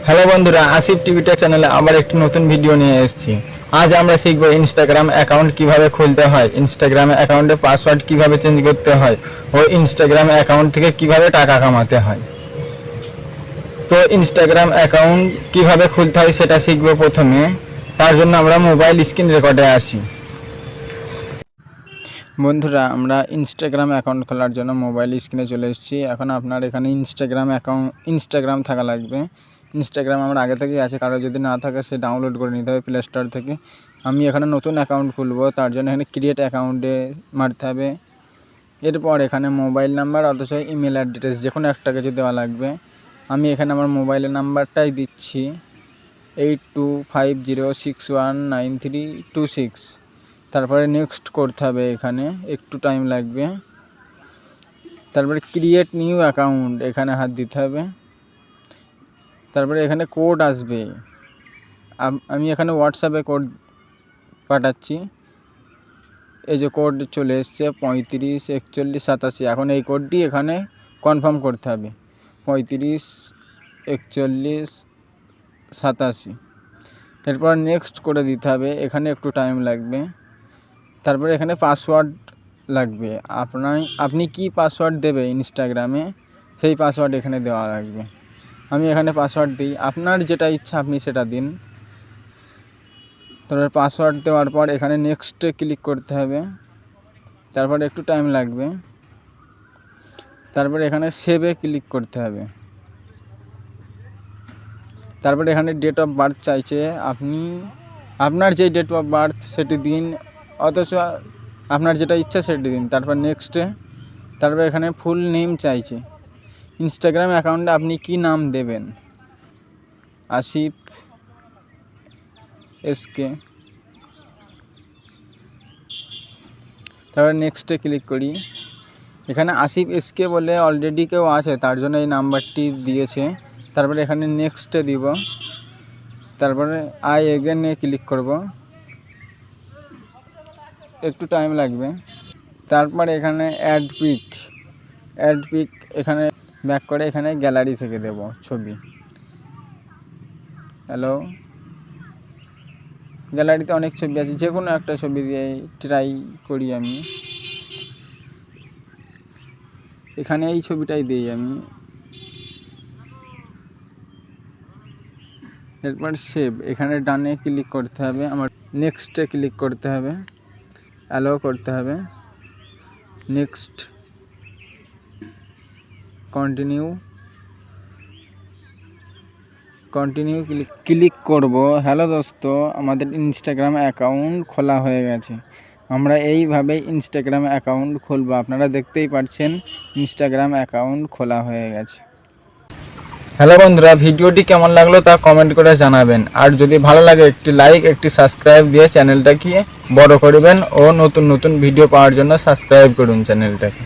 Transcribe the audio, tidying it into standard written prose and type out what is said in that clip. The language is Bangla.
হ্যালো বন্ধুরা, আসিফ টিভি টেক চ্যানেলে আবার একটি নতুন ভিডিও নিয়ে এসেছি। আজ আমরা শিখব ইনস্টাগ্রাম অ্যাকাউন্ট কিভাবে খুলতে হয়, ইনস্টাগ্রাম অ্যাকাউন্টে পাসওয়ার্ড কিভাবে চেঞ্জ করতে হয় ও ইনস্টাগ্রাম অ্যাকাউন্ট থেকে কিভাবে টাকা কামাতে হয়। তো ইনস্টাগ্রাম অ্যাকাউন্ট কিভাবে খুলতে হয় সেটা শিখব প্রথমে। তার জন্য আমরা মোবাইল স্ক্রিন রেকর্ডে আসি। বন্ধুরা, আমরা ইনস্টাগ্রাম অ্যাকাউন্ট খোলার জন্য মোবাইল স্ক্রিনে চলে এসেছি। এখন আপনার এখানে ইনস্টাগ্রাম থাকা লাগবে। ইনস্টাগ্রাম আমার আগে থেকেই আছে, কারো যদি না থাকে সে ডাউনলোড করে নিতে হবে প্লে স্টোর থেকে। আমি এখানে নতুন অ্যাকাউন্ট খুলবো, তার জন্য এখানে ক্রিয়েট অ্যাকাউন্টে মারতে হবে। এরপর এখানে মোবাইল নাম্বার অথচ ইমেল অ্যাড্রেস যে কোনো একটা কিছু দেওয়া লাগবে। আমি এখানে আমার মোবাইলের নাম্বারটাই দিচ্ছি 8250619326। তারপরে নেক্সট করতে হবে, এখানে একটু টাইম লাগবে। তারপরে ক্রিয়েট নিউ অ্যাকাউন্ট এখানে হাত দিতে হবে। তারপরে এখানে কোড আসবে, আমি এখানে হোয়াটসঅ্যাপে কোড পাঠাচ্ছি। এই যে কোড চলে এসছে 354187। এখন এই কোডটি এখানে কনফার্ম করতে হবে 354187। এরপর নেক্সট করে দিতে হবে, এখানে একটু টাইম লাগবে। তারপরে এখানে পাসওয়ার্ড লাগবে, আপনি কি পাসওয়ার্ড দেবে ইনস্টাগ্রামে সেই পাসওয়ার্ড এখানে দেওয়া লাগবে। আমি এখানে পাসওয়ার্ড দিই, আপনার যেটা ইচ্ছা আপনি সেটা দিন। তারপরে পাসওয়ার্ড দেওয়ার পর এখানে নেক্সটে ক্লিক করতে হবে। তারপরে একটু টাইম লাগবে। তারপরে এখানে সেভে ক্লিক করতে হবে। তারপরে এখানে ডেট অফ বার্থ চাইছে, আপনার যে ডেট অফ বার্থ সেটি দিন, অথচ আপনার যেটা ইচ্ছা সেটি দিন। তারপর নেক্সটে, তারপর এখানে ফুল নেম চাইছে, ইনস্টাগ্রাম অ্যাকাউন্টে আপনি কি নাম দেবেন, আসিফ এসকে। তারপর নেক্সটে ক্লিক করি। এখানে আসিফ এসকে বলে অলরেডি কেউ আছে, তার জন্য এই নাম্বারটি দিয়েছে। তারপরে এখানে নেক্সটে দিব। তারপরে আই এগেনে ক্লিক করব, একটু টাইম লাগবে। তারপরে এখানে অ্যাড পিক এখানে ব্যাক করে এখানে গ্যালারি থেকে দেব ছবি। হ্যালো, গ্যালারিতে অনেক ছবি আছে, যে কোনো একটা ছবি দিয়ে ট্রাই করি আমি। এখানে এই ছবিটাই দিই আমি। এরপর সেভ, এখানে ডানে ক্লিক করতে হবে, আমার নেক্সটে ক্লিক করতে হবে, অ্যালো করতে হবে, নেক্সট, কন্টিনিউ ক্লিক করব। হ্যালো দোস্ত, আমাদের ইনস্টাগ্রাম অ্যাকাউন্ট খোলা হয়ে গেছে। আমরা এইভাবে ইনস্টাগ্রাম অ্যাকাউন্ট খুলব। আপনারা দেখতেই পাচ্ছেন ইনস্টাগ্রাম অ্যাকাউন্ট খোলা হয়ে গেছে। হ্যালো বন্ধুরা, ভিডিওটি কেমন লাগলো তা কমেন্ট করে জানাবেন। আর যদি ভালো লাগে একটি লাইক, একটি সাবস্ক্রাইব দিয়ে চ্যানেলটাকে বড় করবেন ও নতুন নতুন ভিডিও পাওয়ার জন্য সাবস্ক্রাইব করুন চ্যানেলটাকে।